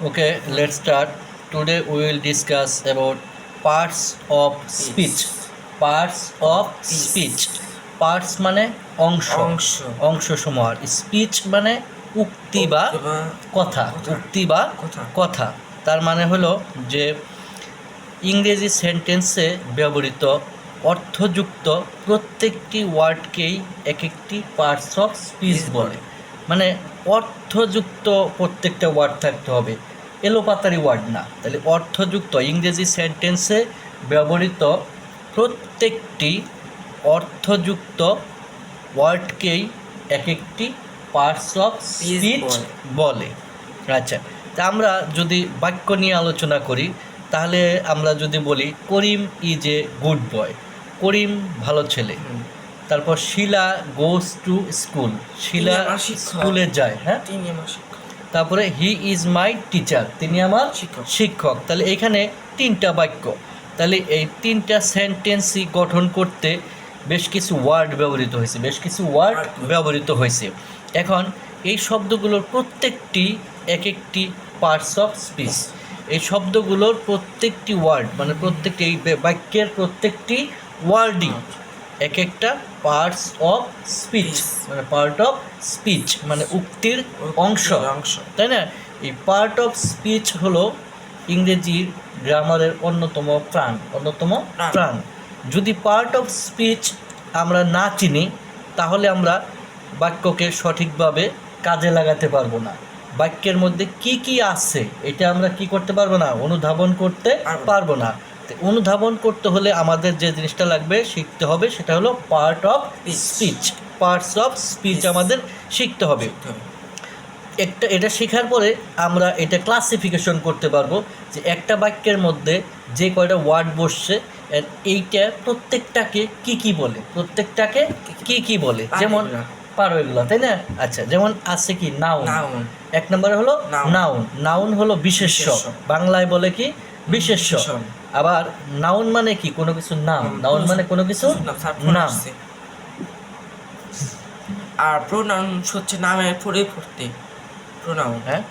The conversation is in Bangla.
Okay, let's start. Today we will discuss about parts of speech. Parts of speech. Parts মানে অংশ অংশ সমূহ, স্পিচ মানে উক্তি বা কথা, উক্তি বা কথা। তার মানে হলো যে ইংরেজি সেন্টেন্সে ব্যবহৃত অর্থযুক্ত প্রত্যেকটি ওয়ার্ডকেই এক একটি পার্টস অফ স্পিচ বলে। মানে অর্থযুক্ত প্রত্যেকটা ওয়ার্ড থাকতে হবে, এলোপাতারি ওয়ার্ড না। তাহলে অর্থযুক্ত ইংরেজি সেন্টেন্সে ব্যবহৃত প্রত্যেকটি অর্থযুক্ত ওয়ার্ডকেই এক একটি পার্টস অফ স্পিচ বলে। আচ্ছা, তা আমরা যদি বাক্য নিয়ে আলোচনা করি তাহলে আমরা যদি বলি করিম ইজ এ গুড বয়, করিম ভালো ছেলে। তারপর শিলা গোজ টু স্কুল, শিলা স্কুলে যায়। হ্যাঁ, তারপরে হি ইজ মাই টিচার, তিনি আমার শিক্ষক। তাহলে এখানে তিনটা বাক্য। তাহলে এই তিনটা সেন্টেন্সই গঠন করতে বেশ কিছু ওয়ার্ড ব্যবহৃত হয়েছে। এখন এই শব্দগুলোর প্রত্যেকটি এক একটি পার্টস অফ স্পিচ। এই শব্দগুলোর প্রত্যেকটি ওয়ার্ড মানে প্রত্যেকটি এই বাক্যের প্রত্যেকটি ওয়ার্ডই এক একটা পার্টস অফ স্পিচ, মানে পার্ট অফ স্পিচ মানে উক্তির অংশ, তাই না? এই পার্ট অফ স্পিচ হলো ইংরেজির গ্রামারের অন্যতম প্রাণ। যদি পার্ট অফ স্পিচ আমরা না চিনি তাহলে আমরা বাক্যকে সঠিকভাবে কাজে লাগাতে পারবো না। বাক্যের মধ্যে কি কি আছে এটা আমরা কি করতে পারবো না, অনুধাবন করতে পারবো না। অনুধাবন করতে হলে আমাদের যে জিনিসটা লাগবে, শিখতে হবে, সেটা হলো part of speech. Parts of speech আমাদের শিখতে হবে। এটা শেখার পরে আমরা এটা ক্লাসিফিকেশন করতে পারবো যে একটা বাক্যের মধ্যে যে কয়টা ওয়ার্ড বসছে এইটা প্রত্যেকটাকে কি বলে, যেমন পারো এগুলো, তাই না? আচ্ছা, যেমন আছে কি নাউন। এক নম্বরে হলো নাউন হলো বিশেষ্য, বাংলায় বলে কি বিশেষ্য। আবার নাউন মানে কি কোনো কিছু নাম, নাউন মানে কোনো কিছু নাম। আর প্রোনাউন হচ্ছে নামের পরে পড়তে প্রোনাউন। হ্যাঁ।